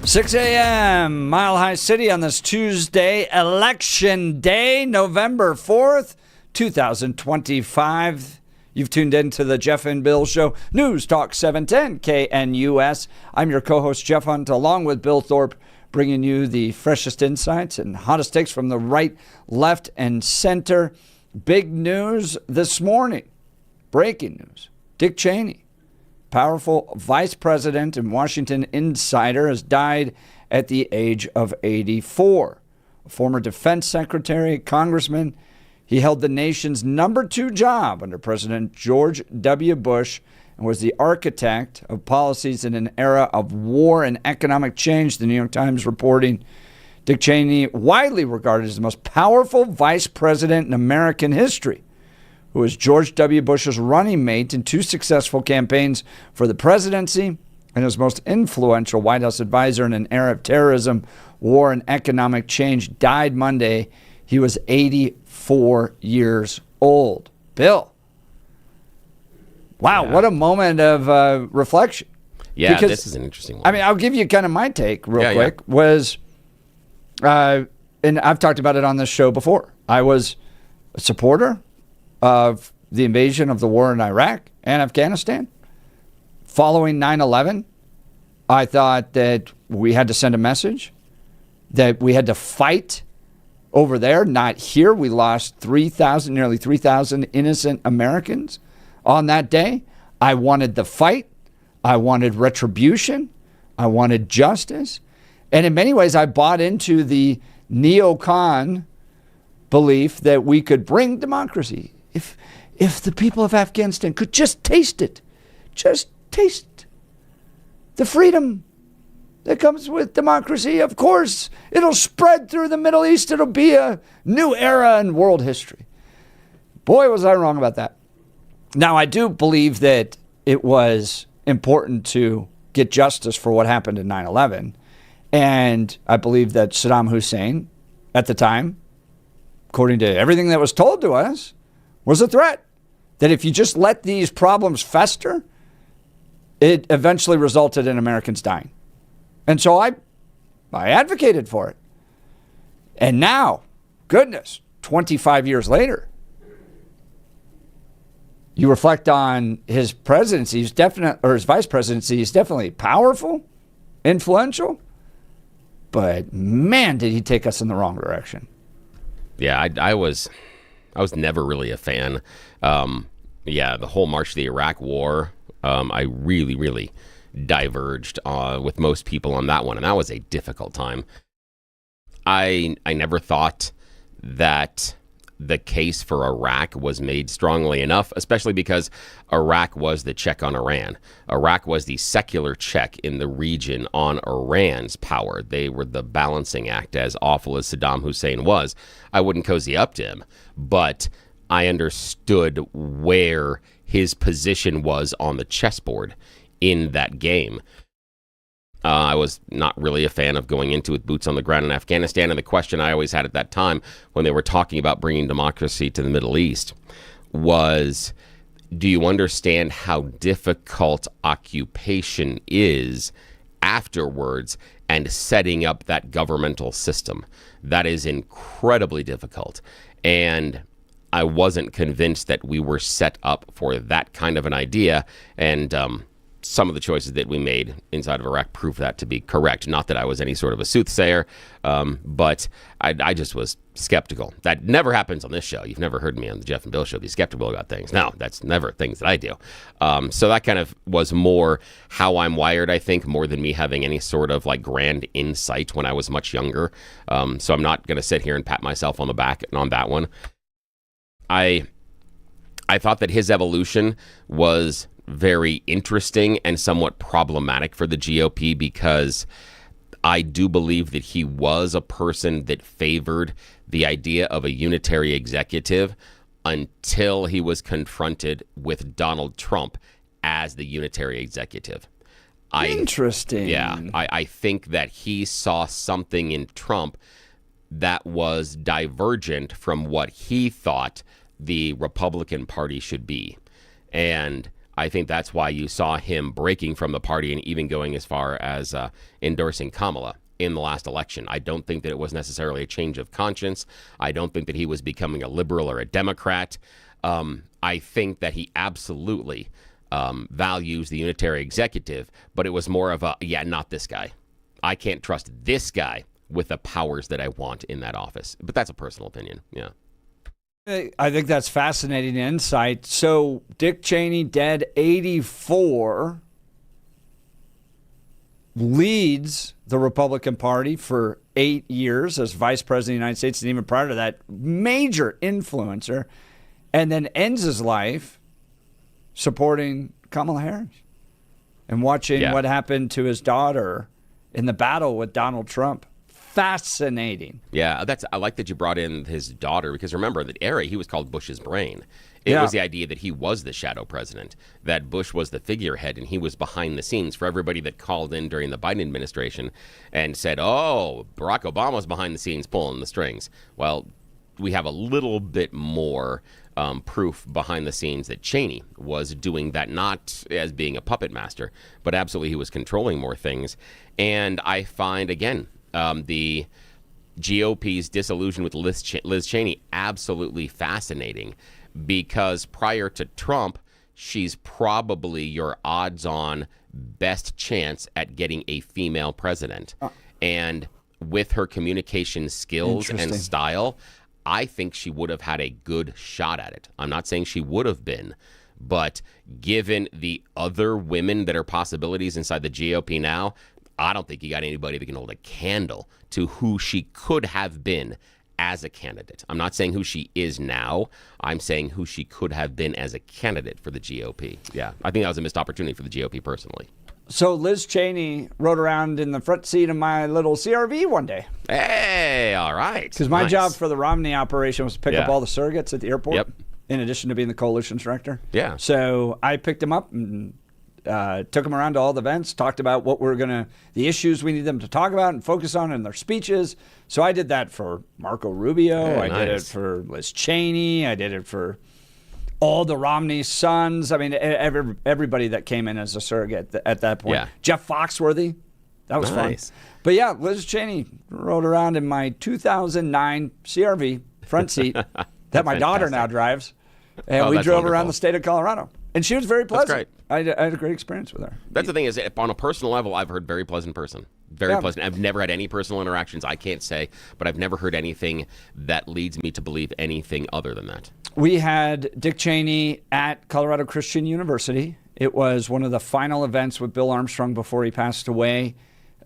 6 a.m. Mile High City on this Tuesday, Election Day, November 4th, 2025. You've tuned in to the Jeff and Bill Show, News Talk 710 KNUS. I'm your co-host, Jeff Hunt, along with Bill Thorpe, bringing you the freshest insights and hottest takes from the right, left, and center. Big news this morning. Breaking news. Dick Cheney, powerful vice president and Washington insider, has died at the age of 84. A former defense secretary, congressman, he held the nation's number 2 job under President George W. Bush and was the architect of policies in an era of war and economic change, the New York Times reporting. Dick Cheney, widely regarded as the most powerful vice president in American history, who was George W. Bush's running mate in 2 successful campaigns for the presidency and his most influential White House advisor in an era of terrorism, war, and economic change, died Monday. He was 84 years old. Bill. Wow, what a moment of reflection. Yeah, because, this is an interesting one. I mean, I'll give you kind of my take real quick. Was, and I've talked about it on this show before, I was a supporter of the invasion of the war in Iraq and Afghanistan. Following 9/11, I thought that we had to send a message that we had to fight over there, not here. We lost nearly 3,000 innocent Americans on that day. I wanted the fight. I wanted retribution. I wanted justice. And in many ways, I bought into the neocon belief that we could bring democracy. If the people of Afghanistan could just taste it, the freedom that comes with democracy, of course, it'll spread through the Middle East. It'll be a new era in world history. Boy, was I wrong about that. Now, I do believe that it was important to get justice for what happened in 9/11. And I believe that Saddam Hussein, at the time, according to everything that was told to us, was a threat. That if you just let these problems fester, it eventually resulted in Americans dying. And so I advocated for it. And now, goodness, 25 years later, you reflect on his presidency, his vice presidency is definitely powerful, influential, but man, did he take us in the wrong direction. Yeah, I was never really a fan. The whole March to the Iraq War, I really diverged with most people on that one, and that was a difficult time. I never thought that the case for Iraq was made strongly enough, especially because Iraq was the check on Iran. Iraq was the secular check in the region on Iran's power. They were the balancing act. As awful as Saddam Hussein was, I wouldn't cozy up to him, but I understood where his position was on the chessboard in that game. I was not really a fan of going into with boots on the ground in Afghanistan, and the question I always had at that time when they were talking about bringing democracy to the Middle East was, do you understand how difficult occupation is afterwards and setting up that governmental system? That is incredibly difficult. And I wasn't convinced that we were set up for that kind of an idea, and some of the choices that we made inside of Iraq proved that to be correct. Not that I was any sort of a soothsayer, but I just was skeptical. That never happens on this show. You've never heard me on the Jeff and Bill Show be skeptical about things. No, that's never things that I do. So that kind of was more how I'm wired, I think, more than me having any sort of like grand insight when I was much younger. So I'm not going to sit here and pat myself on the back on that one. I thought that his evolution was very interesting and somewhat problematic for the GOP because I do believe that he was a person that favored the idea of a unitary executive until he was confronted with Donald Trump as the unitary executive. Interesting. Yeah, I think that he saw something in Trump that was divergent from what he thought the Republican Party should be. And I think that's why you saw him breaking from the party and even going as far as endorsing Kamala in the last election. I don't think that it was necessarily a change of conscience. I don't think that he was becoming a liberal or a Democrat. I think that he absolutely values the unitary executive, but it was more of a, yeah, not this guy. I can't trust this guy with the powers that I want in that office. But that's a personal opinion. Yeah. I think that's fascinating insight. So Dick Cheney, dead, 84, leads the Republican Party for 8 years as vice president of the United States, and even prior to that, major influencer, and then ends his life supporting Kamala Harris and watching what happened to his daughter in the battle with Donald Trump. Fascinating. Yeah, I like that you brought in his daughter, because remember, in that era, he was called Bush's brain. It was the idea that he was the shadow president, that Bush was the figurehead, and he was behind the scenes. For everybody that called in during the Biden administration and said, oh, Barack Obama's behind the scenes pulling the strings. Well, we have a little bit more proof behind the scenes that Cheney was doing that, not as being a puppet master, but absolutely he was controlling more things. And I find, again, the GOP's disillusion with Liz Cheney absolutely fascinating, because prior to Trump, she's probably your odds-on best chance at getting a female president. And with her communication skills and style, I think she would have had a good shot at it. I'm not saying she would have been, but given the other women that are possibilities inside the GOP now, I don't think you got anybody that can hold a candle to who she could have been as a candidate. I'm not saying who she is now. I'm saying who she could have been as a candidate for the GOP. Yeah, I think that was a missed opportunity for the GOP personally. So Liz Cheney rode around in the front seat of my little CRV one day. Hey, all right. Because my job for the Romney operation was to pick up all the surrogates at the airport. Yep. In addition to being the coalition director. Yeah. So I picked them up and took them around to all the events, talked about the issues we need them to talk about and focus on in their speeches. So I did that for Marco Rubio. I did it for Liz Cheney. I did it for all the Romney sons. I mean, everybody that came in as a surrogate at that point. Yeah. Jeff Foxworthy. That was fun. But yeah, Liz Cheney rode around in my 2009 CRV front seat that my daughter now drives. And we drove around the state of Colorado. And she was very pleasant. I had a great experience with her. That's the thing is, on a personal level, I've heard very pleasant person. Very pleasant. I've never had any personal interactions, I can't say, but I've never heard anything that leads me to believe anything other than that. We had Dick Cheney at Colorado Christian University. It was one of the final events with Bill Armstrong before he passed away.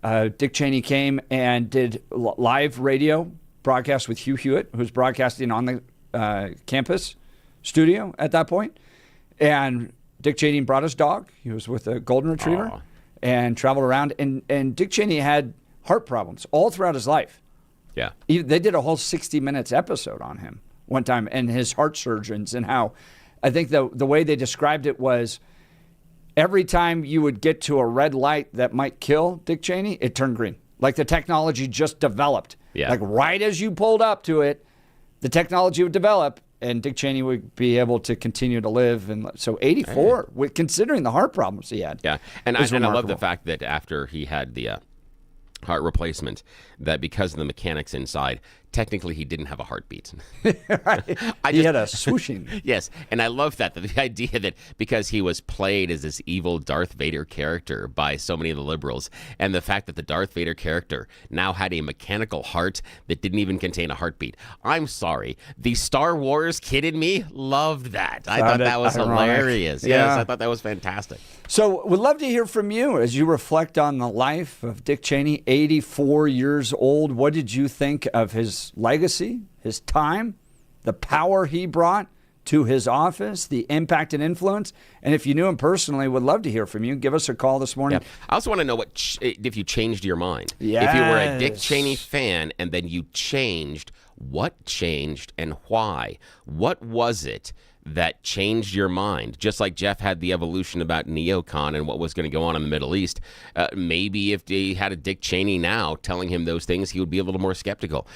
Dick Cheney came and did live radio broadcast with Hugh Hewitt, who was broadcasting on the campus studio at that point. And Dick Cheney brought his dog. He was with a golden retriever and traveled around. And Dick Cheney had heart problems all throughout his life. Yeah. They did a whole 60 Minutes episode on him one time and his heart surgeons, and how I think the way they described it was every time you would get to a red light that might kill Dick Cheney, it turned green. Like the technology just developed. Yeah. Like right as you pulled up to it, the technology would develop and Dick Cheney would be able to continue to live. And so 84, considering the heart problems he had. Yeah, and I love the fact that after he had the heart replacement, that because of the mechanics inside, technically he didn't have a heartbeat. He had a swooshing. Yes, and I love that, the idea that because he was played as this evil Darth Vader character by so many of the liberals, and the fact that the Darth Vader character now had a mechanical heart that didn't even contain a heartbeat. I'm sorry, the Star Wars kid in me loved that. I thought that was hilarious. Yeah. Yes, I thought that was fantastic. So we'd love to hear from you as you reflect on the life of Dick Cheney, 84 years old. What did you think of his legacy, his time, the power he brought to his office, the impact and influence? And if you knew him personally, would love to hear from you. Give us a call this morning. Yeah. I also want to know if you changed your mind. Yes. If you were a Dick Cheney fan and then you changed, what changed and why? What was it that changed your mind? Just like Jeff had the evolution about neocon and what was going to go on in the Middle East, maybe if they had a Dick Cheney now telling him those things, he would be a little more skeptical.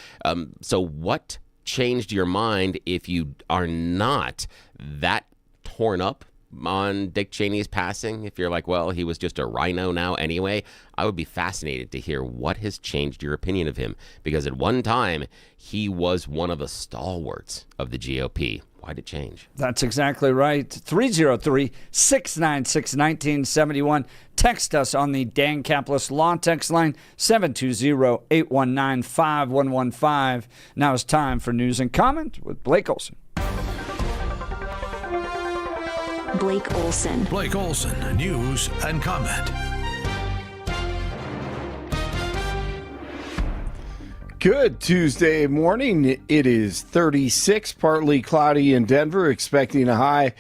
So what changed your mind if you are not that torn up on Dick Cheney's passing, if you're like, well, he was just a RINO now anyway, I would be fascinated to hear what has changed your opinion of him. Because at one time, he was one of the stalwarts of the GOP. Why did it change? That's exactly right. 303-696-1971. Text us on the Dan Caplis Law Text line, 720-819-5115. Now it's time for News and Comment with Blake Olson. Blake Olson. Blake Olson, News and Comment. Good Tuesday morning. It is 36, partly cloudy in Denver, expecting a high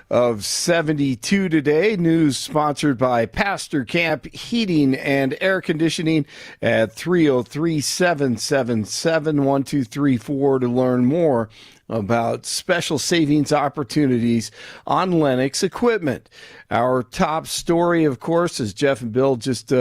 of 72 today. News sponsored by Pastor Camp Heating and Air Conditioning at 303-777-1234 to learn more about special savings opportunities on Lennox equipment. Our top story, of course, as Jeff and Bill just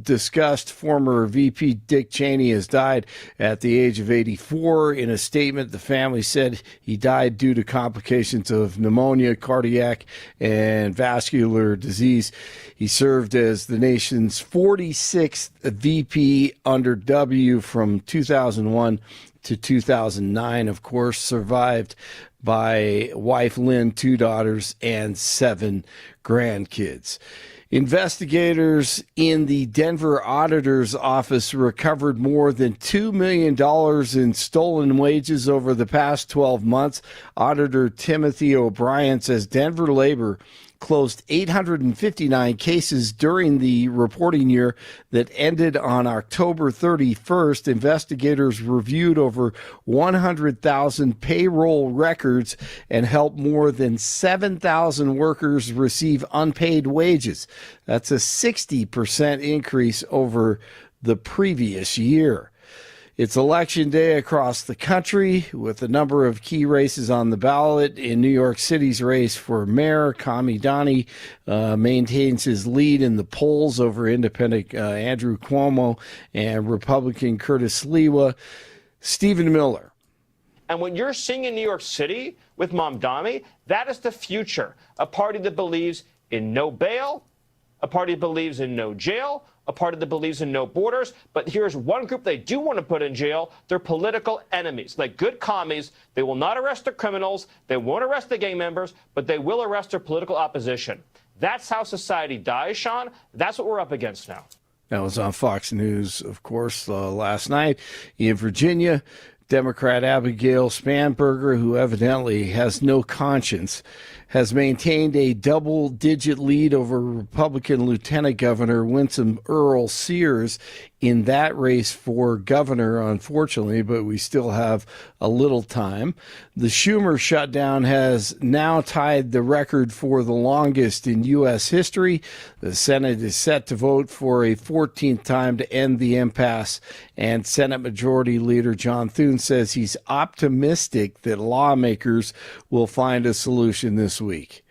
discussed, former VP Dick Cheney has died at the age of 84. In a statement, the family said he died due to complications of pneumonia, cardiac, and vascular disease. He served as the nation's 46th VP under W from 2001 to 2009, of course, survived by wife Lynn, 2 daughters, and 7 grandkids. Investigators in the Denver Auditor's Office recovered more than $2 million in stolen wages over the past 12 months. Auditor Timothy O'Brien says Denver Labor closed 859 cases during the reporting year that ended on October 31st. Investigators reviewed over 100,000 payroll records and helped more than 7,000 workers receive unpaid wages. That's a 60% increase over the previous year. It's election day across the country with a number of key races on the ballot. In New York City's race for mayor, Kami Dani maintains his lead in the polls over independent Andrew Cuomo and Republican Curtis Lewa. Stephen Miller. And what you're seeing in New York City with Mamdani, that is the future. A party that believes in no bail, a party that believes in no jail, a party that believes in no borders. But here's one group they do want to put in jail. They're political enemies. Like good commies, they will not arrest their criminals. They won't arrest the gang members, but they will arrest their political opposition. That's how society dies, Sean. That's what we're up against now. That was on Fox News, of course, last night. In Virginia, Democrat Abigail Spanberger, who evidently has no conscience, has maintained a double-digit lead over Republican Lieutenant Governor Winsome Earl Sears in that race for governor, unfortunately, but we still have a little time. The Schumer shutdown has now tied the record for the longest in U.S. history. The Senate is set to vote for a 14th time to end the impasse, and Senate Majority Leader John Thune says he's optimistic that lawmakers will find a solution this week.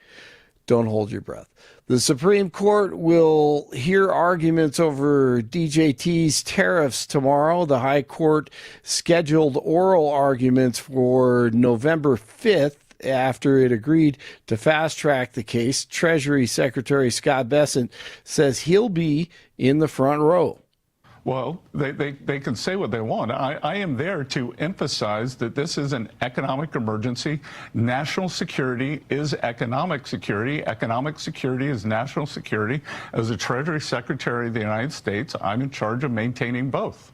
Don't hold your breath. The Supreme Court will hear arguments over DJT's tariffs tomorrow. The High Court scheduled oral arguments for November 5th after it agreed to fast-track the case. Treasury Secretary Scott Bessent says he'll be in the front row. Well, they can say what they want. I am there to emphasize that this is an economic emergency. National security is economic security. Economic security is national security. As the Treasury Secretary of the United States, I'm in charge of maintaining both.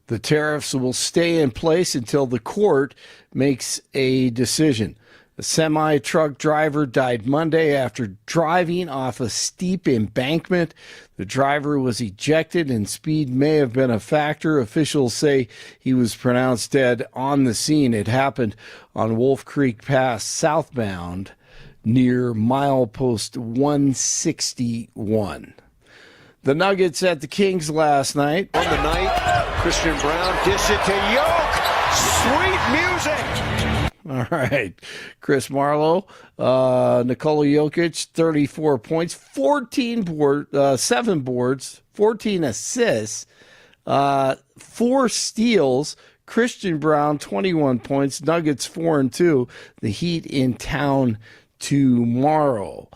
The tariffs will stay in place until the court makes a decision. A semi-truck driver died Monday after driving off a steep embankment. The driver was ejected and speed may have been a factor. Officials say he was pronounced dead on the scene. It happened on Wolf Creek Pass southbound near milepost 161. The Nuggets at the Kings last night. On the night, Christian Brown dish it to Yoke. Sweet music. All right. Chris Marlowe, Nikola Jokic, 34 points, 7 boards, 14 assists, 4 steals. Christian Brown, 21 points. Nuggets 4-2. The Heat in town tomorrow.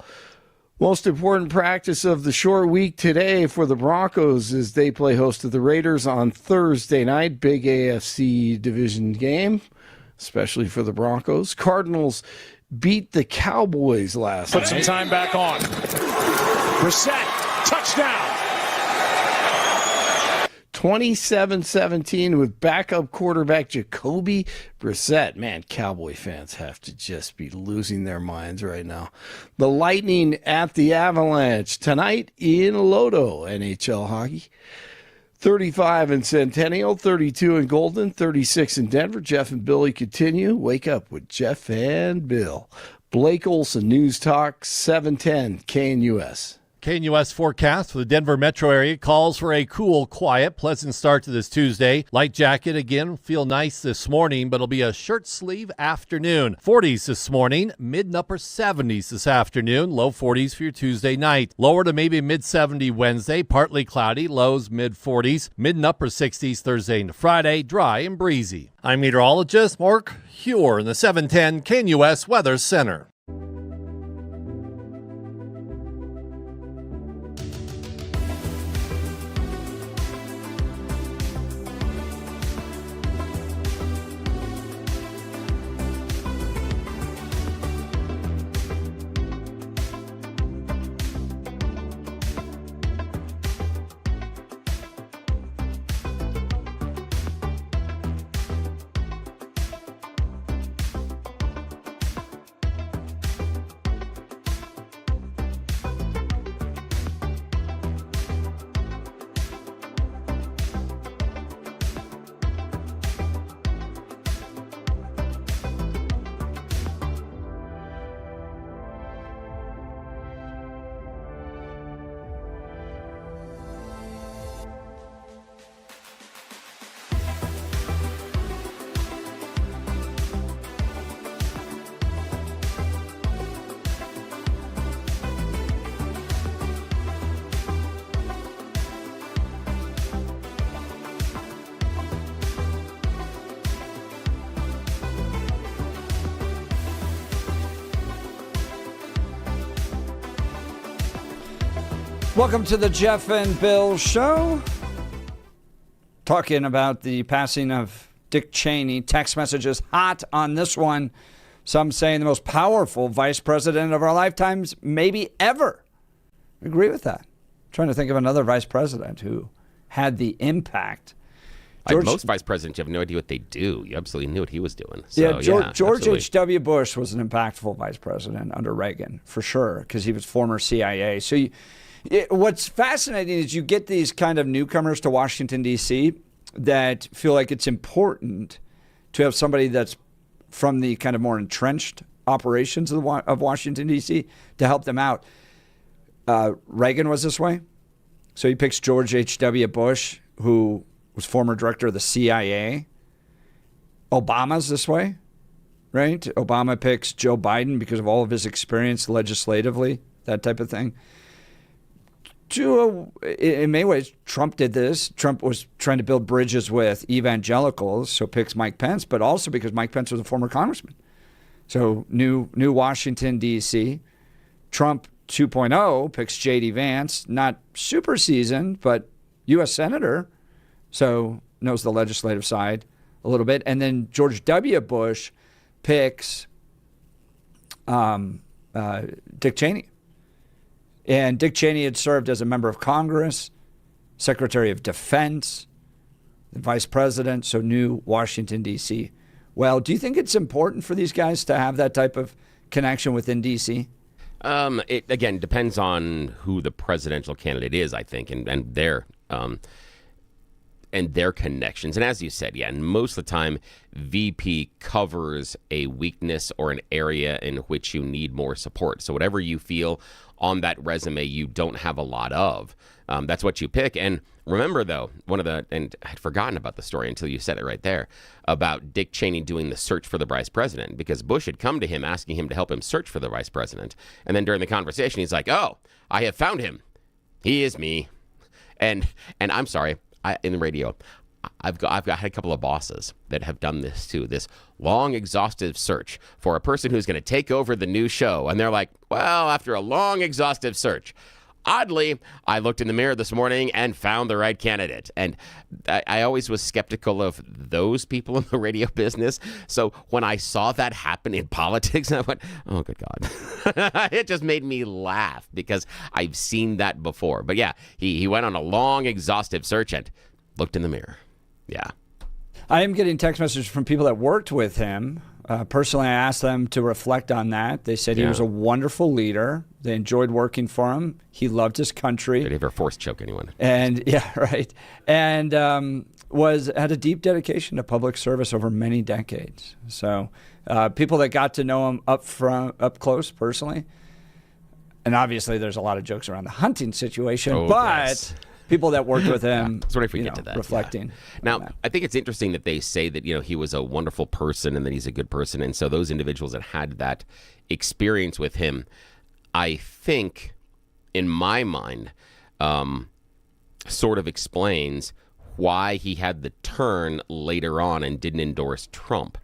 Most important practice of the short week today for the Broncos as they play host to the Raiders on Thursday night. Big AFC division game, especially for the Broncos. Cardinals beat the Cowboys last night. Put some time back on. Brissett, touchdown. 27-17 with backup quarterback Jacoby Brissett. Man, Cowboy fans have to just be losing their minds right now. The Lightning at the Avalanche tonight in Lodo, NHL hockey. 35 in Centennial, 32 in Golden, 36 in Denver. Jeff and Billy continue. Wake up with Jeff and Bill. Blake Olson, News Talk 710 KNUS. KNUS forecast for the Denver metro area calls for a cool, quiet, pleasant start to this Tuesday. Light jacket again, feel nice this morning, but it'll be a shirt sleeve afternoon. 40s this morning, mid and upper 70s this afternoon, low 40s for your Tuesday night. Lower to maybe mid 70 Wednesday, partly cloudy, lows mid 40s, mid and upper 60s Thursday into Friday, dry and breezy. I'm meteorologist Mark Huer in the 710 KNUS Weather Center. Welcome to the Jeff and Bill Show. Talking about the passing of Dick Cheney. Text messages hot on this one. Some saying the most powerful vice president of our lifetimes, maybe ever. I agree with that. I'm trying to think of another vice president who had the impact. Most vice presidents, you have no idea what they do. You absolutely knew what he was doing. So, George H.W. Bush was an impactful vice president under Reagan, for sure, because he was former CIA. So what's fascinating is you get these kind of newcomers to Washington, D.C. that feel like it's important to have somebody that's from the kind of more entrenched operations of Washington, D.C. to help them out. Reagan was this way. So he picks George H.W. Bush, who was former director of the CIA. Obama's this way, right? Obama picks Joe Biden because of all of his experience legislatively, that type of thing. In many ways, Trump did this. Trump was trying to build bridges with evangelicals, so picks Mike Pence, but also because Mike Pence was a former congressman. So new Washington, D.C. Trump 2.0 picks J.D. Vance, not super seasoned, but U.S. Senator, so knows the legislative side a little bit. And then George W. Bush picks Dick Cheney. And Dick Cheney had served as a member of Congress, Secretary of Defense, the Vice President, so new Washington, D.C. Well, do you think it's important for these guys to have that type of connection within D.C.? It, again, depends on who the presidential candidate is, I think, and their connections. And as you said, and most of the time, VP covers a weakness or an area in which you need more support. So whatever you feel on that resume you don't have a lot of, that's what you pick. And remember, though, and I had forgotten about the story until you said it right there, about Dick Cheney doing the search for the vice president, because Bush had come to him asking him to help him search for the vice president. And then during the conversation, he's like, "Oh, I have found him. He is me." And I'm sorry, in the radio, I've had a couple of bosses that have done this too. This long, exhaustive search for a person who's going to take over the new show, and they're like, "Well, after a long, exhaustive search, oddly, I looked in the mirror this morning and found the right candidate." And I always was skeptical of those people in the radio business. So when I saw that happen in politics, I went, "Oh, good God." It just made me laugh because I've seen that before. But yeah, he went on a long, exhaustive search and looked in the mirror. Yeah. I am getting text messages from people that worked with him. Personally, I asked them to reflect on that. They said he was a wonderful leader. They enjoyed working for him. He loved his country. Did he ever force choke anyone? And yeah, right. And had a deep dedication to public service over many decades. So people that got to know him up close personally. And obviously, there's a lot of jokes around the hunting situation, but. Yes. People that worked with him, Sorry if we get to that. Reflecting. Yeah. Now, I think it's interesting that they say that he was a wonderful person and that he's a good person, and so those individuals that had that experience with him, I think, in my mind, sort of explains why he had the turn later on and didn't endorse Trump,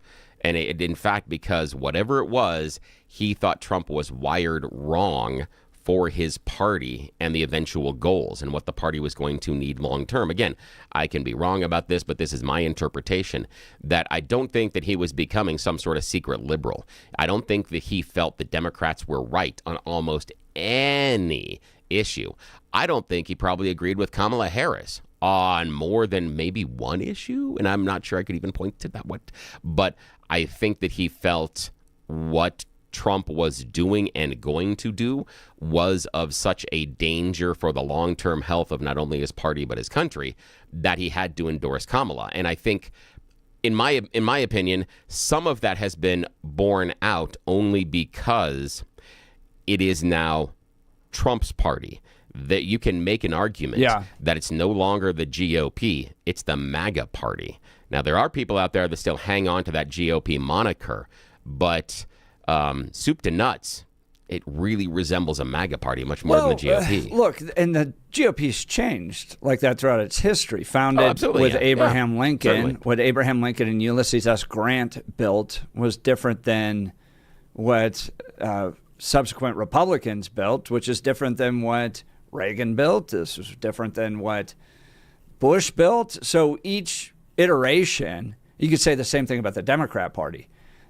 and it in fact because whatever it was, he thought Trump was wired wrong for his party and the eventual goals and what the party was going to need long term. Again, I can be wrong about this, but this is my interpretation, that I don't think that he was becoming some sort of secret liberal. I don't think that he felt the Democrats were right on almost any issue. I don't think he probably agreed with Kamala Harris on more than maybe one issue, and I'm not sure I could even point to that one. But I think that he felt what Trump was doing and going to do was of such a danger for the long-term health of not only his party but his country that he had to endorse Kamala. And I think, in my opinion, some of that has been borne out only because it is now Trump's party. That you can make an argument that it's no longer the GOP, it's the MAGA party. Now, there are people out there that still hang on to that GOP moniker, but soup to nuts, it really resembles a MAGA party much more than the GOP. Look, and the GOP's changed like that throughout its history. Founded with Abraham Lincoln. Certainly. What Abraham Lincoln and Ulysses S. Grant built was different than what subsequent Republicans built, which is different than what Reagan built. This was different than what Bush built. So each iteration, you could say the same thing about the Democrat Party.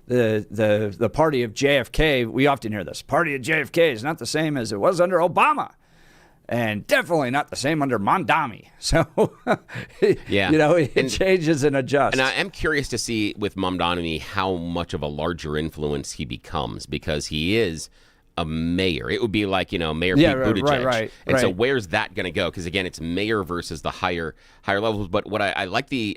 The party of JFK, we often hear this, party of JFK is not the same as it was under Obama, and definitely not the same under Mamdani. So, it changes and adjusts. And I am curious to see with Mamdani how much of a larger influence he becomes, because he is a mayor. It would be like, Mayor Pete Buttigieg. Right. And so where's that going to go? Because again, it's mayor versus the higher levels. But what I like the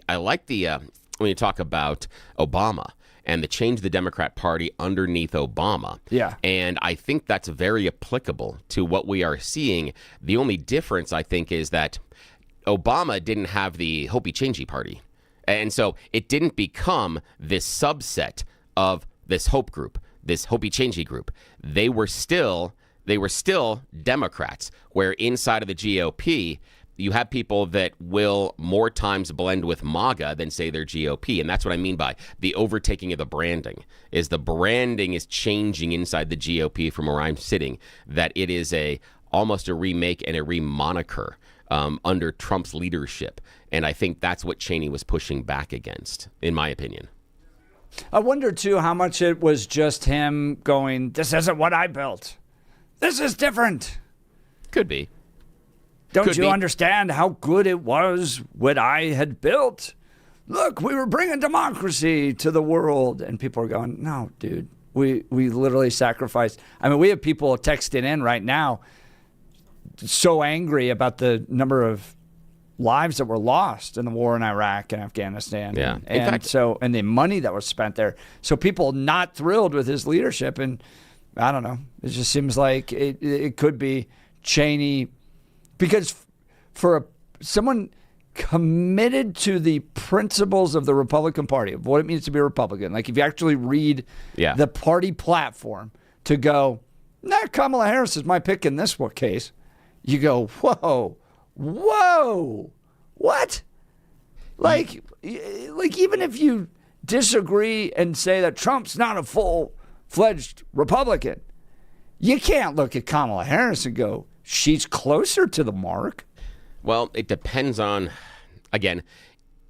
when you talk about Obama and the change of the Democrat Party underneath Obama. Yeah. And I think that's very applicable to what we are seeing. The only difference, I think, is that Obama didn't have the Hopey Changey Party. And so it didn't become this subset of this Hope group, this Hopey Changey group. They were still Democrats, where inside of the GOP, you have people that will more times blend with MAGA than say they're GOP. And that's what I mean by the overtaking of the branding, is the branding is changing inside the GOP from where I'm sitting, that it is almost a remake and a remoniker under Trump's leadership. And I think that's what Cheney was pushing back against, in my opinion. I wonder, too, how much it was just him going, this isn't what I built. This is different. Could be. Don't you understand how good it was what I had built? Look, we were bringing democracy to the world. And people are going, no, dude, we literally sacrificed. I mean, we have people texting in right now so angry about the number of lives that were lost in the war in Iraq and Afghanistan. Yeah. And the money that was spent there. So people not thrilled with his leadership. And I don't know. It just seems like it could be Cheney. Because for someone committed to the principles of the Republican Party, of what it means to be a Republican, like if you actually read the party platform, to go, Kamala Harris is my pick in this case, you go, whoa, what? Like even if you disagree and say that Trump's not a full-fledged Republican, you can't look at Kamala Harris and go, she's closer to the mark. Well, it depends on, again,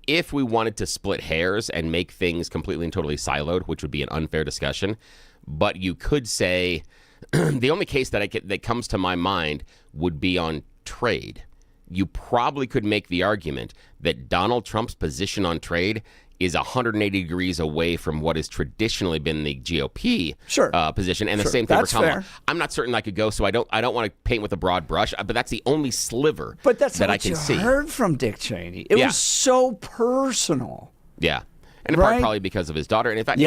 if we wanted to split hairs and make things completely and totally siloed, which would be an unfair discussion, but you could say the only case that comes to my mind would be on trade. You probably could make the argument that Donald Trump's position on trade is 180 degrees away from what has traditionally been the GOP position, and the same thing for Kamala. I'm not certain I could go, so I don't want to paint with a broad brush, but that's the only sliver that I can see. But that's what you heard from Dick Cheney. It was so personal. Yeah. And in part probably because of his daughter. And in fact,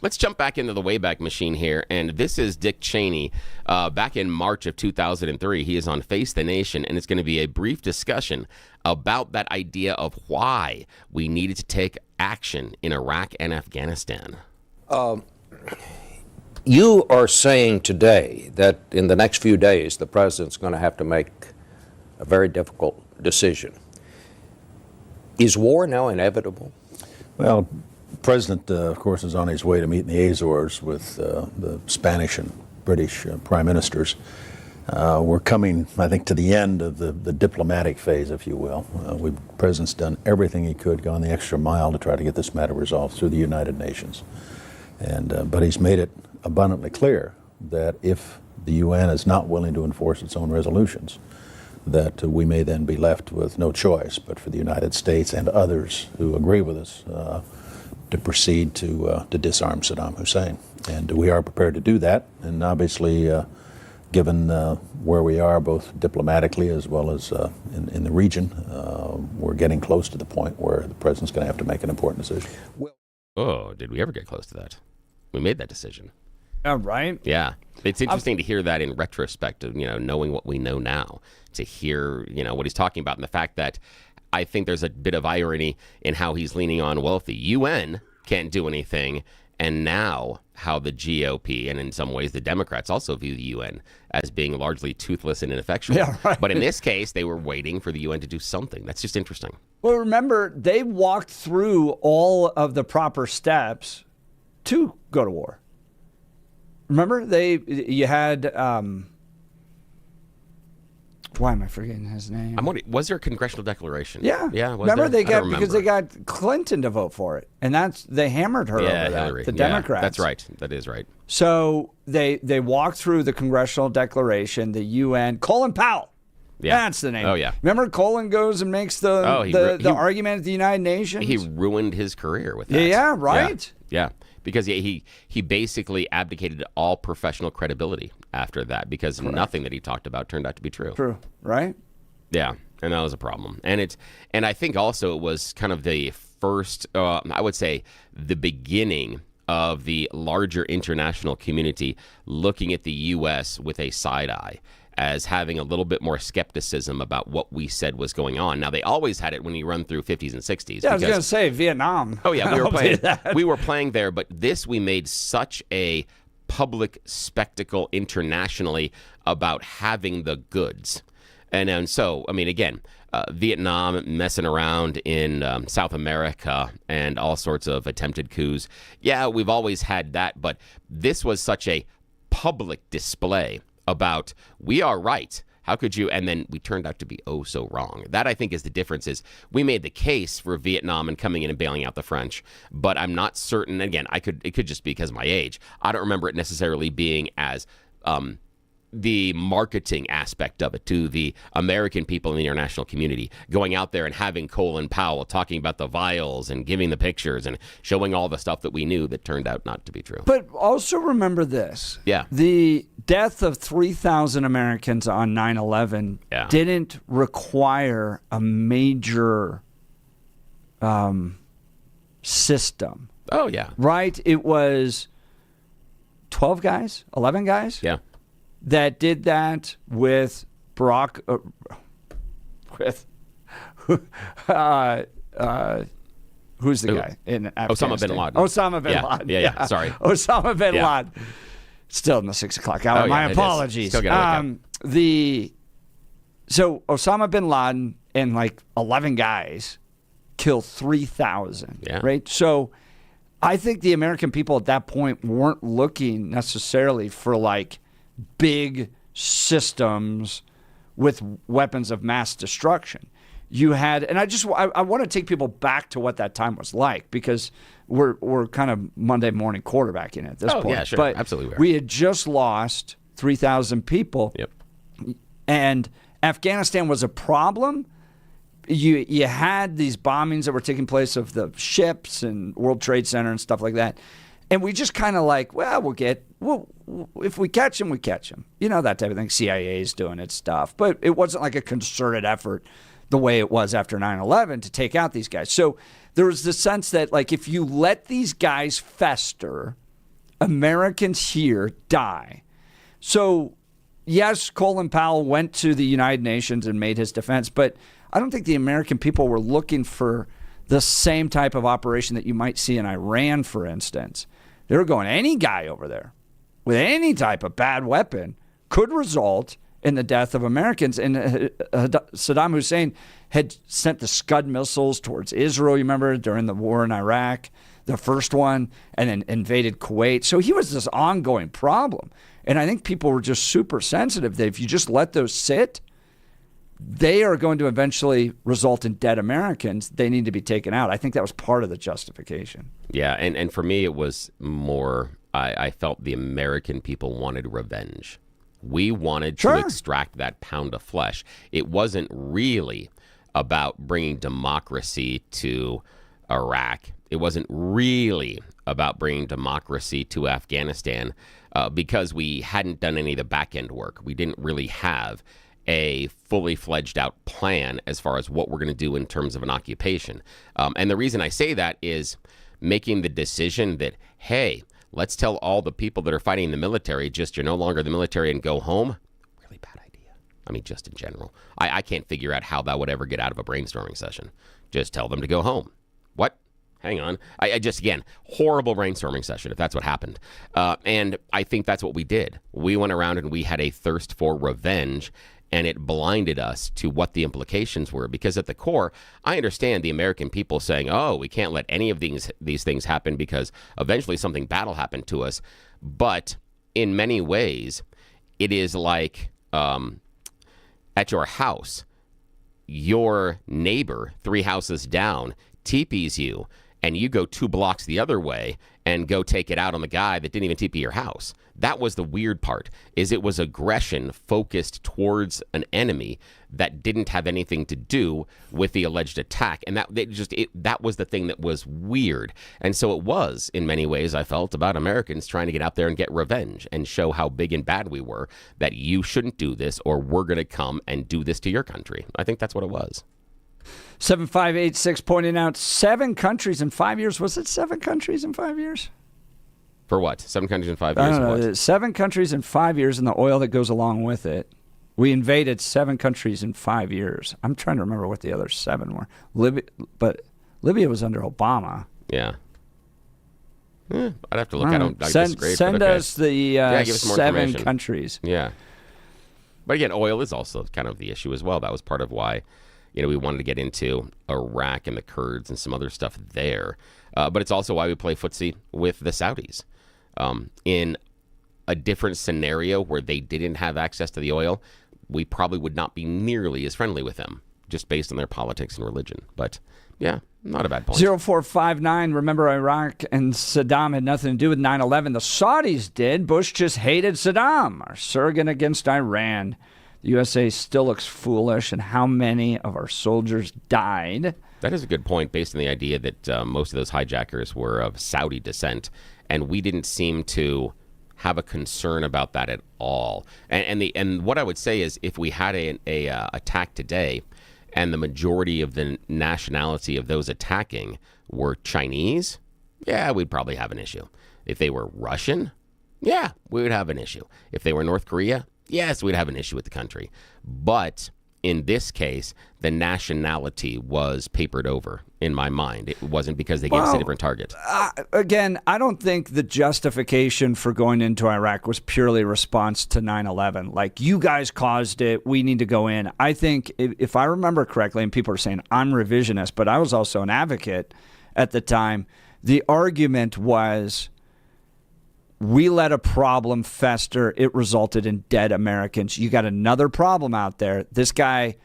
let's jump back into the Wayback Machine here. And this is Dick Cheney back in March of 2003. He is on Face the Nation, and it's going to be a brief discussion about that idea of why we needed to take action in Iraq and Afghanistan. You are saying today that in the next few days, the president's going to have to make a very difficult decision. Is war now inevitable? Well, the president, of course, is on his way to meet in the Azores with the Spanish and British prime ministers. We're coming, I think, to the end of the diplomatic phase, if you will. The president's done everything he could, gone the extra mile to try to get this matter resolved through the United Nations. But he's made it abundantly clear that if the UN is not willing to enforce its own resolutions, that we may then be left with no choice but for the United States and others who agree with us to proceed to disarm Saddam Hussein. And we are prepared to do that. And obviously, given where we are, both diplomatically as well as in the region, we're getting close to the point where the president's going to have to make an important decision. Oh, did we ever get close to that? We made that decision. Oh, right. Yeah. It's interesting to hear that in retrospect, knowing what we know now, to hear, what he's talking about, and the fact that I think there's a bit of irony in how he's leaning on, well, if the UN can't do anything, and now how the GOP and in some ways the Democrats also view the UN as being largely toothless and ineffectual. Yeah, right. But in this case, they were waiting for the UN to do something. That's just interesting. Well, remember, they walked through all of the proper steps to go to war. Remember, you had, why am I forgetting his name? Was there a congressional declaration? Yeah. Yeah. Remember, because they got Clinton to vote for it, and they hammered her over Hillary. that, the Democrats. That's right. That is right. So they walked through the congressional declaration, the UN, Colin Powell. Yeah. That's the name. Oh, yeah. Remember, Colin goes and makes the argument at the United Nations? He ruined his career with that. Yeah, right? Yeah. Because he basically abdicated all professional credibility after that, because nothing that he talked about turned out to be true. True, right? Yeah, and that was a problem. And I think also it was kind of the first, I would say, the beginning of the larger international community looking at the U.S. with a side eye, as having a little bit more skepticism about what we said was going on. Now, they always had it when you run through 50s and 60s. Yeah, I was going to say Vietnam. Oh, yeah, we were playing there, but this we made such a public spectacle internationally about having the goods. And so, I mean, again, Vietnam messing around in South America and all sorts of attempted coups. Yeah, we've always had that, but this was such a public display about we are right. How could you? And then we turned out to be oh so wrong. That, I think, is the difference. Is we made the case for Vietnam and coming in and bailing out the French, but I'm not certain. Again, it could just be because of my age. I don't remember it necessarily being as the marketing aspect of it to the American people in the international community, going out there and having Colin Powell talking about the vials and giving the pictures and showing all the stuff that we knew that turned out not to be true. But also remember this. Yeah. The death of 3,000 Americans on 9/11 didn't require a major system. Oh, yeah. Right? It was 12 guys, 11 guys? Yeah. That did that with Barack, who's the guy in Afghanistan? Osama bin Laden. Osama bin Laden. Yeah. Sorry. Osama bin Laden. Still in the 6 o'clock hour. My apologies. Still gotta wake up. So Osama bin Laden and like 11 guys kill 3,000, Yeah. right? So I think the American people at that point weren't looking necessarily for like big systems with weapons of mass destruction. You had, and I want to take people back to what that time was like, because we're kind of Monday morning quarterbacking at this point. Yeah, sure. But Absolutely. we had just lost 3,000 people. Yep. And Afghanistan was a problem. You had these bombings that were taking place of the ships and World Trade Center and stuff like that. And we just kind of like, well, if we catch them, we catch them. You know, that type of thing. CIA is doing its stuff. But it wasn't like a concerted effort the way it was after 9/11 to take out these guys. So there was the sense that, like, if you let these guys fester, Americans here die. So, yes, Colin Powell went to the United Nations and made his defense, but I don't think the American people were looking for the same type of operation that you might see in Iran, for instance. They were going, any guy over there with any type of bad weapon could result in the death of Americans. And Saddam Hussein had sent the Scud missiles towards Israel, you remember, during the war in Iraq, the first one, and then invaded Kuwait. So he was this ongoing problem. And I think people were just super sensitive that if you just let those sit, they are going to eventually result in dead Americans. They need to be taken out. I think that was part of the justification. Yeah, and for me, it was more, I felt the American people wanted revenge. We wanted to extract that pound of flesh. It wasn't really about bringing democracy to Iraq. It wasn't really about bringing democracy to Afghanistan because we hadn't done any of the back end work. We didn't really have a fully fledged out plan as far as what we're going to do in terms of an occupation. And the reason I say that is making the decision that, hey, let's tell all the people that are fighting in the military, just you're no longer the military and go home. Really bad idea. I mean, just in general. I can't figure out how that would ever get out of a brainstorming session. Just tell them to go home. What? Hang on. I just, again, horrible brainstorming session if that's what happened. And I think that's what we did. We went around and we had a thirst for revenge, and it blinded us to what the implications were. Because at the core, I understand the American people saying, oh, we can't let any of these things happen because eventually something bad will happen to us. But in many ways, it is like at your house, your neighbor 3 houses down teepees you, and you go 2 blocks the other way and go take it out on the guy that didn't even TP your house. That was the weird part, is it was aggression focused towards an enemy that didn't have anything to do with the alleged attack. And that was the thing that was weird. And so it was, in many ways, I felt, about Americans trying to get out there and get revenge and show how big and bad we were, that you shouldn't do this or we're going to come and do this to your country. I think that's what it was. 7586 pointing out 7 countries in 5 years. Was it 7 countries in 5 years? For what? 7 countries in 5 years? I don't know. What? 7 countries in 5 years and the oil that goes along with it. We invaded 7 countries in 5 years. I'm trying to remember what the other 7 were. Libya was under Obama. Yeah. I'd have to look. I disagree. Send us the give us more 7 countries. Yeah. But again, oil is also kind of the issue as well. That was part of why, we wanted to get into Iraq and the Kurds and some other stuff there. But it's also why we play footsie with the Saudis. In a different scenario where they didn't have access to the oil, we probably would not be nearly as friendly with them, just based on their politics and religion. But yeah, not a bad point. 0459, remember Iraq and Saddam had nothing to do with 9/11. The Saudis did. Bush just hated Saddam, our surrogate against Iran. The USA still looks foolish, and how many of our soldiers died? That is a good point, based on the idea that most of those hijackers were of Saudi descent, and we didn't seem to have a concern about that at all. And what I would say is, if we had a attack today, and the majority of the nationality of those attacking were Chinese, yeah, we'd probably have an issue. If they were Russian, yeah, we would have an issue. If they were North Korea, yes, we'd have an issue with the country. But In this case, the nationality was papered over in my mind. It wasn't because they gave us a different target. Again, I don't think the justification for going into Iraq was purely response to 9/11. Like, you guys caused it, we need to go in. I think, if I remember correctly, and people are saying I'm revisionist, but I was also an advocate at the time, the argument was, we let a problem fester. It resulted in dead Americans. You got another problem out there. This guy,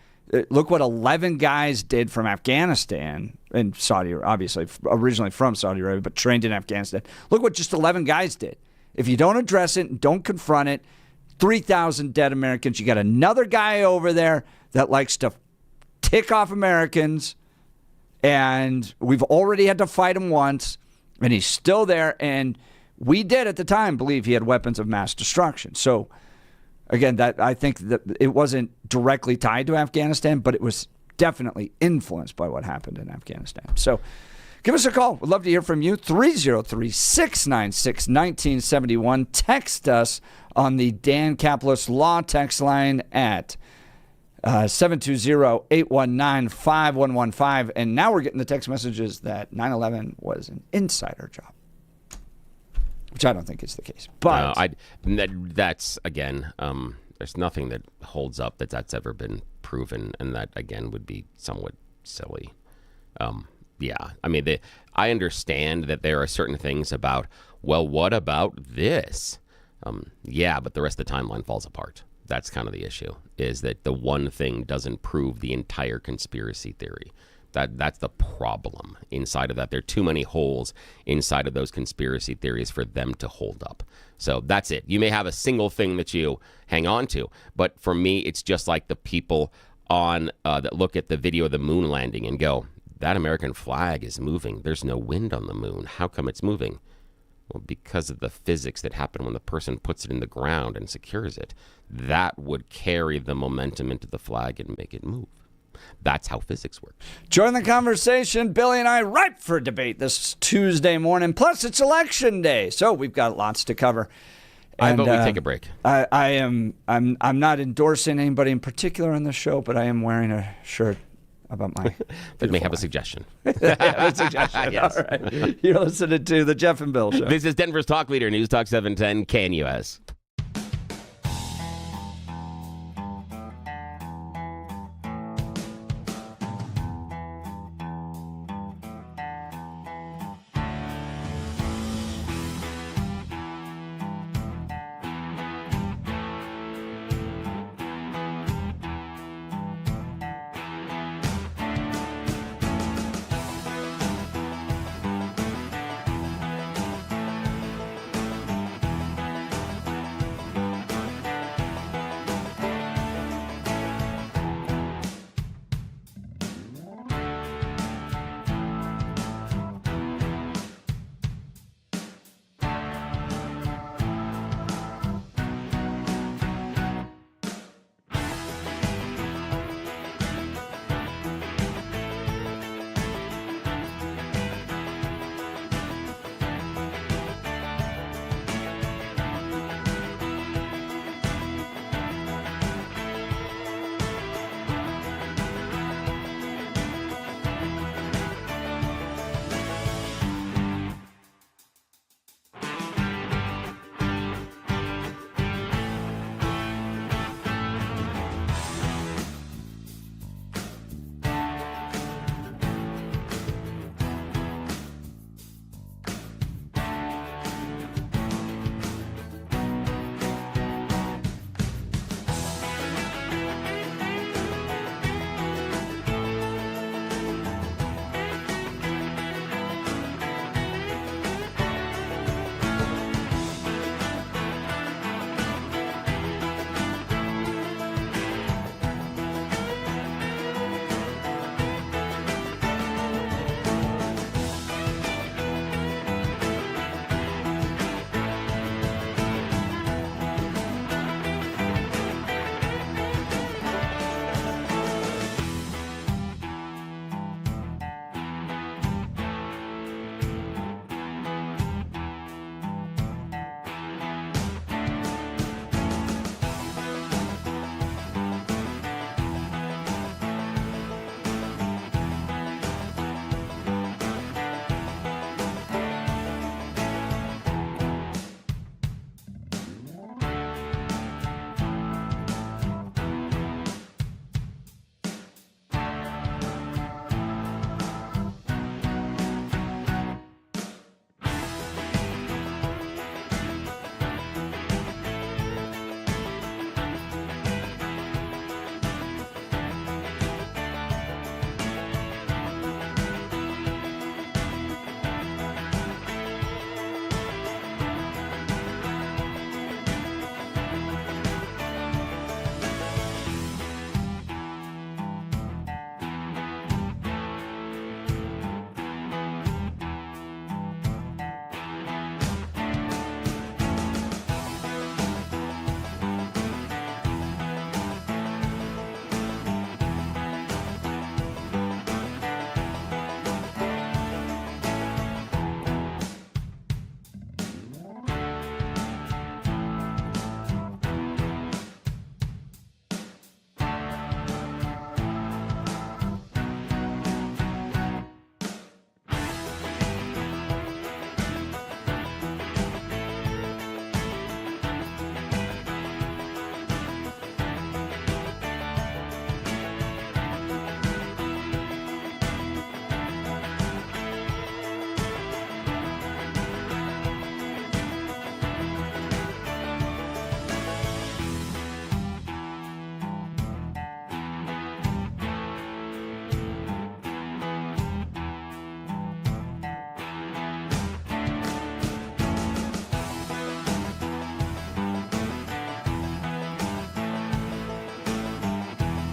look what 11 guys did from Afghanistan and Saudi, obviously originally from Saudi Arabia, but trained in Afghanistan. Look what just 11 guys did. If you don't address it and don't confront it, 3,000 dead Americans. You got another guy over there that likes to tick off Americans, and we've already had to fight him once, and he's still there. And we did at the time believe he had weapons of mass destruction. So, again, that I think that it wasn't directly tied to Afghanistan, but it was definitely influenced by what happened in Afghanistan. So, give us a call. We'd love to hear from you. 303-696-1971. Text us on the Dan Caplis Law text line at 720-819-5115. And now we're getting the text messages that 9/11 was an insider job, which I don't think is the case. But that's, again, there's nothing that holds up that's ever been proven, and that, again, would be somewhat silly. Yeah, I mean, I understand that there are certain things about, well, what about this? Yeah, but the rest of the timeline falls apart. That's kind of the issue, is that the one thing doesn't prove the entire conspiracy theory. That's the problem inside of that. There are too many holes inside of those conspiracy theories for them to hold up. So that's it. You may have a single thing that you hang on to, but for me, it's just like the people on that look at the video of the moon landing and go, that American flag is moving. There's no wind on the moon. How come it's moving? Well, because of the physics that happen when the person puts it in the ground and secures it. That would carry the momentum into the flag and make it move. That's how physics works. Join the conversation. Billy and I ripe for debate this Tuesday morning. Plus, it's election day, so we've got lots to cover. I vote we take a break. I'm not endorsing anybody in particular on the show, but I am wearing a shirt about my. That may have a suggestion. Have a suggestion. Yes. All right. You're listening to the Jeff and Bill Show. This is Denver's talk leader, News Talk 710 KNUS.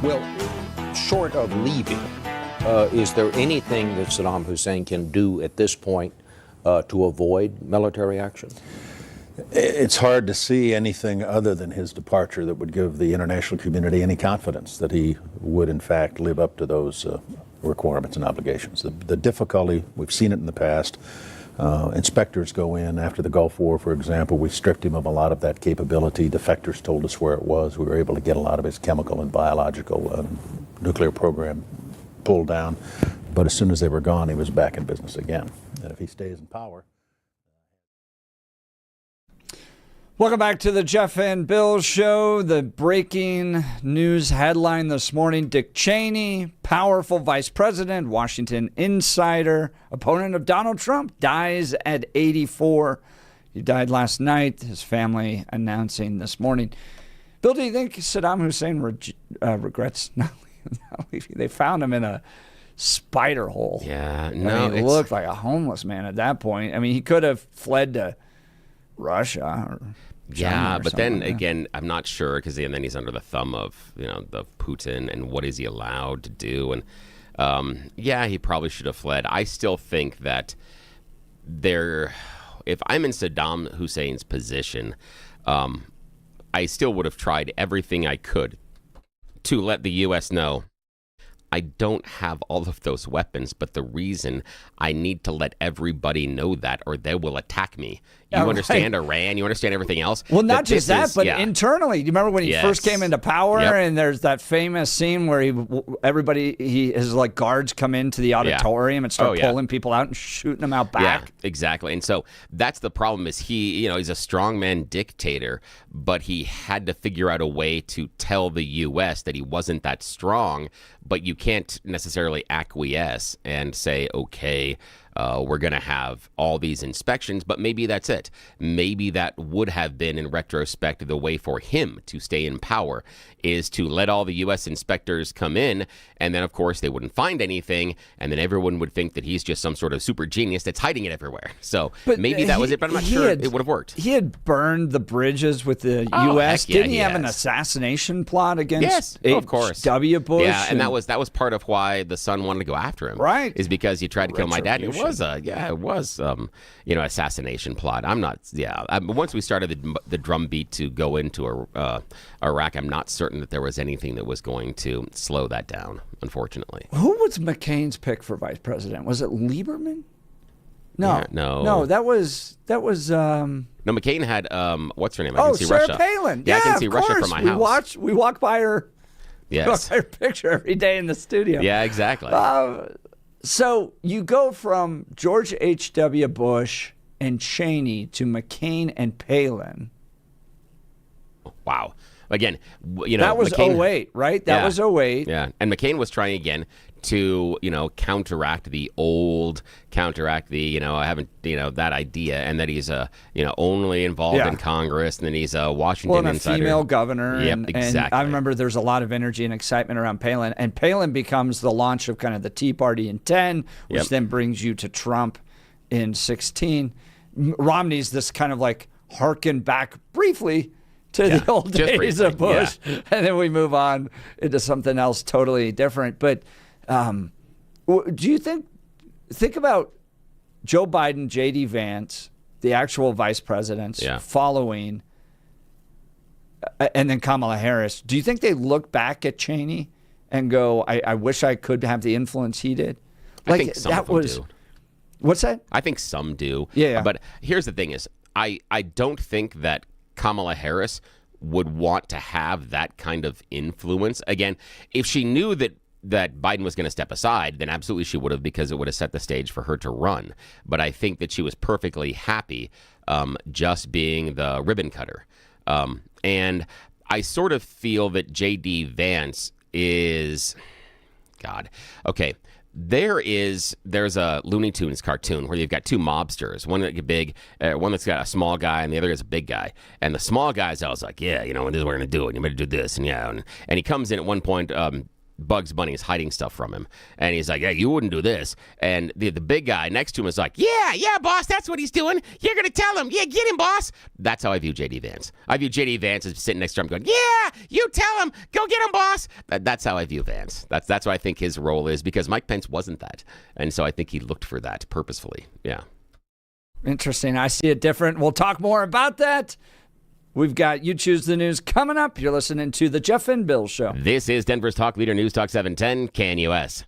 Well, short of leaving, is there anything that Saddam Hussein can do at this point to avoid military action? It's hard to see anything other than his departure that would give the international community any confidence that he would, in fact, live up to those requirements and obligations. The difficulty, we've seen it in the past. Inspectors go in after the Gulf War, for example. We stripped him of a lot of that capability. Defectors told us where it was. We were able to get a lot of his chemical and biological nuclear program pulled down. But as soon as they were gone, he was back in business again. And if he stays in power... Welcome back to the Jeff and Bill Show. The breaking news headline this morning: Dick Cheney, powerful vice president, Washington insider, opponent of Donald Trump, dies at 84. He died last night. His family announcing this morning. Bill, do you think Saddam Hussein regrets not leaving? They found him in a spider hole. Yeah, no. He looked like a homeless man at that point. I mean, he could have fled to Russia or China or but then something. again, I'm not sure because then he's under the thumb of the Putin, and what is he allowed to do? And he probably should have fled. I still think that if I'm in Saddam Hussein's position, I still would have tried everything I could to let the U.S. know I don't have all of those weapons, but the reason I need to let everybody know that, or they will attack me. You understand Iran? You understand everything else? Well, not just that, but internally. Do you remember when he first came into power? Yep. And there's that famous scene where his like guards come into the auditorium and start pulling people out and shooting them out back. Yeah, exactly. And so that's the problem. Is he's a strongman dictator, but he had to figure out a way to tell the U.S. that he wasn't that strong. But you can't necessarily acquiesce and say, okay, we're going to have all these inspections, but maybe that's it. Maybe that would have been, in retrospect, the way for him to stay in power, is to let all the U.S. inspectors come in, and then, of course, they wouldn't find anything, and then everyone would think that he's just some sort of super genius that's hiding it everywhere. So maybe that was it, but I'm not sure it would have worked. He had burned the bridges with the U.S. Didn't he have an assassination plot against of course. W. Bush? Yeah, and that was part of why the son wanted to go after him. Right. Is because he tried to kill my dad. It was assassination plot. I'm not. Once we started the drumbeat to go into Iraq, I'm not certain that there was anything that was going to slow that down. Unfortunately. Who was McCain's pick for vice president? Was it Lieberman? No, yeah, no. That was. No, McCain had what's her name? I can see Sarah Russia. Palin. Yeah, I can see Russia from my house. We walk by her. Yes. Her picture every day in the studio. Yeah, exactly. So you go from George H.W. Bush and Cheney to McCain and Palin. Wow. Again, that was McCain, 08, right? That was 08. Yeah, and McCain was trying again to counteract the I haven't that idea, and that he's only involved in Congress, and then he's a Washington insider. A female governor. Yep, exactly. And I remember there's a lot of energy and excitement around Palin, and Palin becomes the launch of kind of the Tea Party in 10, which then brings you to Trump in 16. Romney's this kind of like harken back briefly to the old days of Bush, and then we move on into something else totally different. But do you think about Joe Biden, J.D. Vance, the actual vice presidents following, and then Kamala Harris? Do you think they look back at Cheney and go, I wish I could have the influence he did? I think some of them do. What's that? I think some do. Yeah. But here's the thing is, I don't think that Kamala Harris would want to have that kind of influence. Again, if she knew that Biden was going to step aside, then absolutely she would have, because it would have set the stage for her to run. But I think that she was perfectly happy just being the ribbon cutter. And I sort of feel that J.D. Vance is... God. Okay. There's a Looney Tunes cartoon where you've got two mobsters, one that's big, one that's got a small guy, and the other is a big guy. And the small guy's always like, this is what we're gonna do, and you better do this, and and he comes in at one point. Bugs Bunny is hiding stuff from him. And he's like, yeah, you wouldn't do this. And the big guy next to him is like, yeah, boss, that's what he's doing. You're going to tell him. Yeah, get him, boss. That's how I view J.D. Vance. I view J.D. Vance as sitting next to him going, yeah, you tell him. Go get him, boss. That's how I view Vance. That's what I think his role is, because Mike Pence wasn't that. And so I think he looked for that purposefully. Yeah. Interesting. I see it different. We'll talk more about that. We've got You Choose the News coming up. You're listening to The Jeff and Bill Show. This is Denver's Talk Leader News Talk 710 KNUS.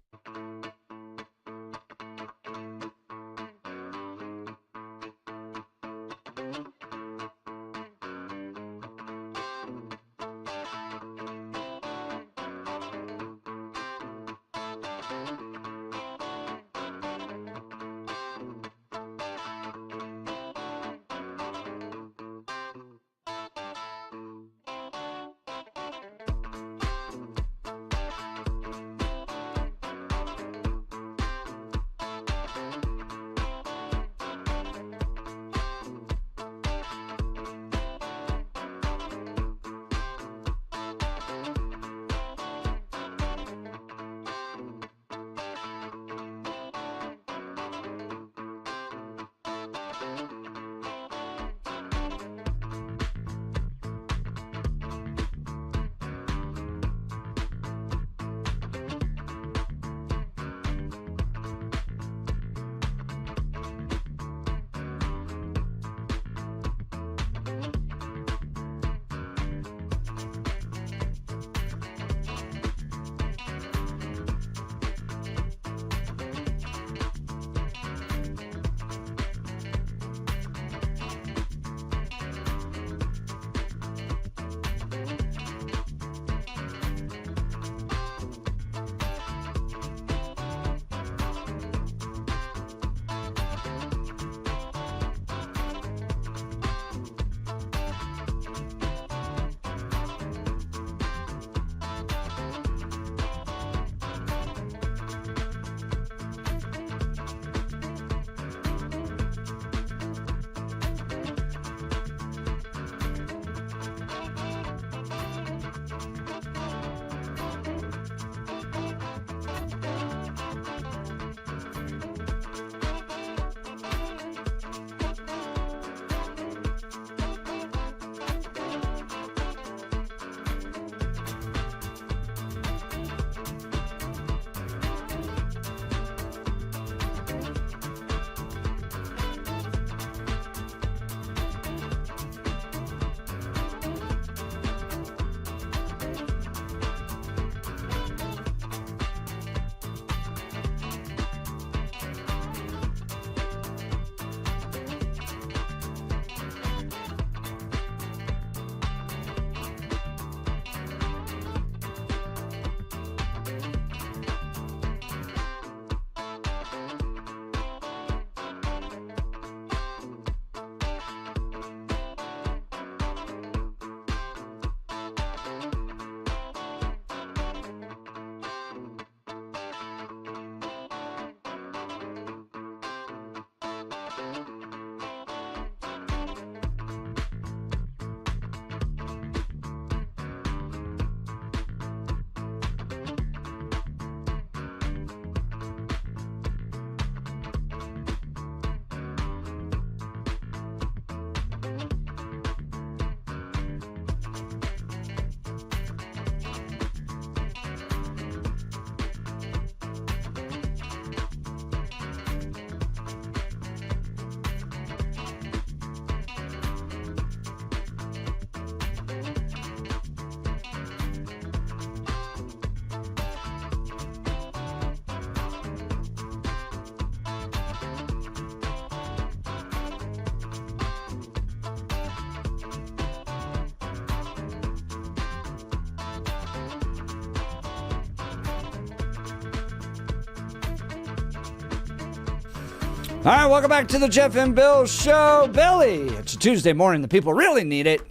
All right, welcome back to the Jeff and Bill Show. Billy, it's a Tuesday morning. The people really need it.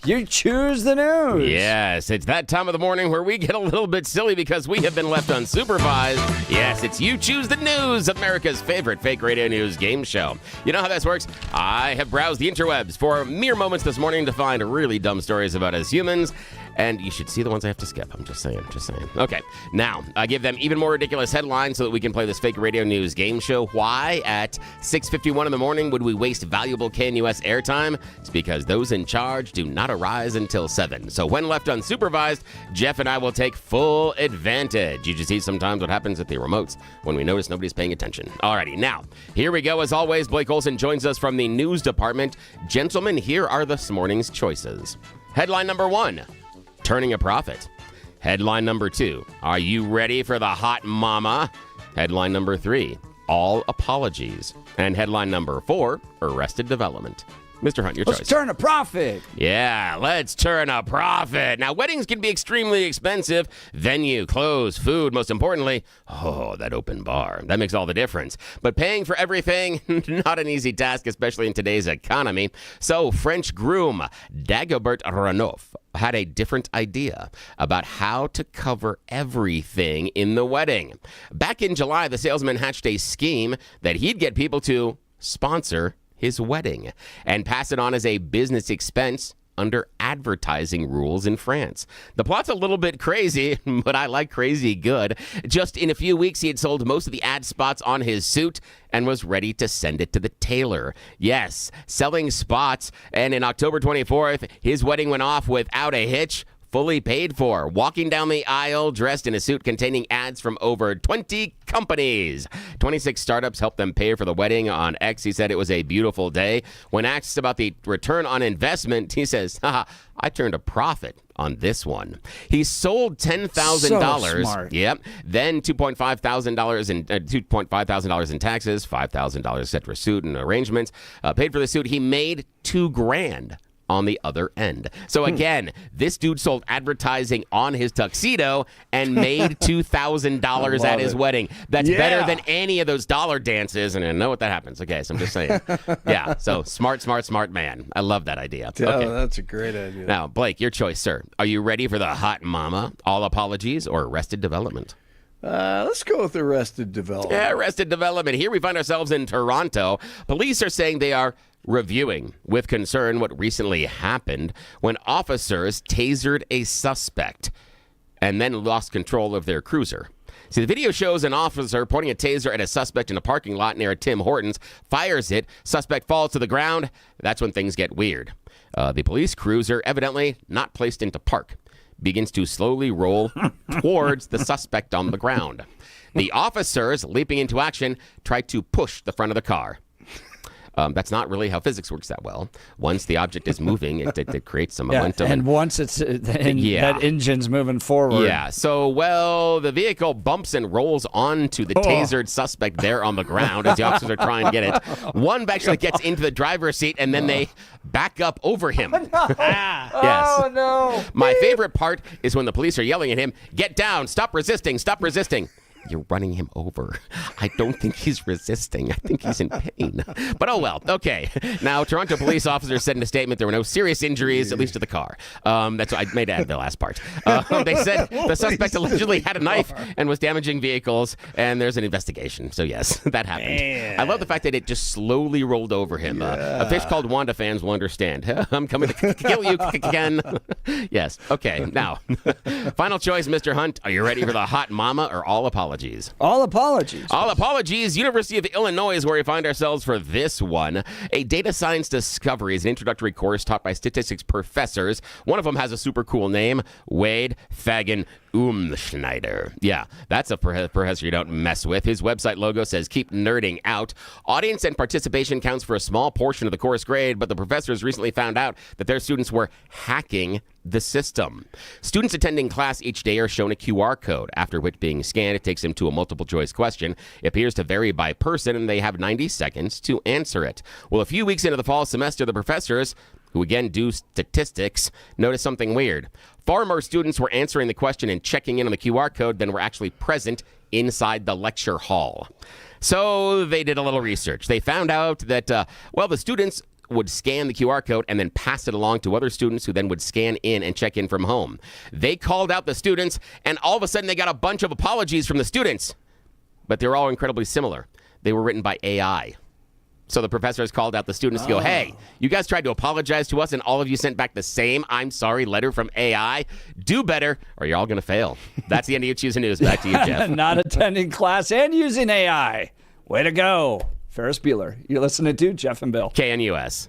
You choose the news. Yes, it's that time of the morning where we get a little bit silly because we have been left unsupervised. Yes, it's You Choose the News, America's favorite fake radio news game show. You know how this works? I have browsed the interwebs for mere moments this morning to find really dumb stories about us humans. And you should see the ones I have to skip. I'm just saying. Okay, now I give them even more ridiculous headlines so that we can play this fake radio news game show. Why at 6:51 in the morning would we waste valuable KNUS airtime? It's because those in charge do not arise until 7. So when left unsupervised, Jeff and I will take full advantage. You just see sometimes what happens at the remotes when we notice nobody's paying attention. Alrighty, now, here we go. As always, Blake Olson joins us from the news department. Gentlemen, here are this morning's choices. Headline number 1, turning a profit. Headline number 2, are you ready for the hot mama? Headline number 3, all apologies. And headline number 4, arrested development. Mr. Hunt, your choice. Let's turn a profit. Yeah, let's turn a profit. Now, weddings can be extremely expensive. Venue, clothes, food, most importantly, that open bar. That makes all the difference. But paying for everything, not an easy task, especially in today's economy. So, French groom Dagobert RINO had a different idea about how to cover everything in the wedding. Back in July, the salesman hatched a scheme that he'd get people to sponsor his wedding and pass it on as a business expense under advertising rules in France. The plot's a little bit crazy, but I like crazy good. Just in a few weeks, he had sold most of the ad spots on his suit and was ready to send it to the tailor. Yes, selling spots. And in October 24th, his wedding went off without a hitch, fully paid for, walking down the aisle dressed in a suit containing ads from over 20 companies. 26 startups helped them pay for the wedding. On X, he said it was a beautiful day. When asked about the return on investment, he says, I turned a profit on this one. He sold $10,000. So smart. Yep. Then $2,500 in taxes, $5,000 set for suit and arrangements. Paid for the suit. He made $2,000 on the other end. So again, this dude sold advertising on his tuxedo and made $2,000 at his wedding. That's better than any of those dollar dances, and I know what that happens. Okay, so I'm just saying. Yeah, so smart man. I love that idea. Okay. That's a great idea. Now, Blake, your choice, sir. Are you ready for the hot mama, all apologies, or arrested development? Let's go with Arrested Development. Yeah, Arrested Development. Here we find ourselves in Toronto. Police are saying they are reviewing with concern what recently happened when officers tasered a suspect and then lost control of their cruiser. See, the video shows an officer pointing a taser at a suspect in a parking lot near a Tim Hortons, fires it, suspect falls to the ground. That's when things get weird. The police cruiser, evidently not placed into park, begins to slowly roll towards the suspect on the ground. The officers, leaping into action, try to push the front of the car. That's not really how physics works that well. Once the object is moving, it creates some momentum. And once it's that engine's moving forward. Yeah. So, the vehicle bumps and rolls onto the tasered suspect there on the ground as the officers are trying to get it. One actually gets into the driver's seat, and then they back up over him. Yes. Oh, no. My favorite part is when the police are yelling at him, "Get down, stop resisting, stop resisting." You're running him over. I don't think he's resisting. I think he's in pain. But oh well. Okay. Now, Toronto police officers said in a statement there were no serious injuries, at least to the car. That's what I made add the last part. They said the suspect allegedly had a knife and was damaging vehicles, and there's an investigation. So yes, that happened. Man. I love the fact that it just slowly rolled over him. A fish called Wanda fans will understand. I'm coming to kill you again. Yes. Okay. Now, final choice, Mr. Hunt. Are you ready for the hot mama or all apologies? All apologies. All apologies. University of Illinois is where we find ourselves for this one. A data science discovery is an introductory course taught by statistics professors. One of them has a super cool name, Wade Fagan Schneider. Yeah, that's a professor you don't mess with. His website logo says, "Keep nerding out." Audience and participation counts for a small portion of the course grade, but the professors recently found out that their students were hacking the system. Students attending class each day are shown a QR code, after which, being scanned, it takes them to a multiple choice question. It appears to vary by person, and they have 90 seconds to answer it. Well, a few weeks into the fall semester, the professors, who again do statistics, noticed something weird. Far more students were answering the question and checking in on the QR code than were actually present inside the lecture hall. So they did a little research. They found out that, the students would scan the QR code and then pass it along to other students who then would scan in and check in from home. They called out the students, and all of a sudden they got a bunch of apologies from the students. But they were all incredibly similar. They were written by AI. So the professor has called out the students to go, hey, you guys tried to apologize to us and all of you sent back the same I'm sorry letter from AI. Do better or you're all going to fail. That's the end of your Choosing News. Back to you, Jeff. Not attending class and using AI. Way to go. Ferris Bueller. You're listening to Jeff and Bill. KNUS.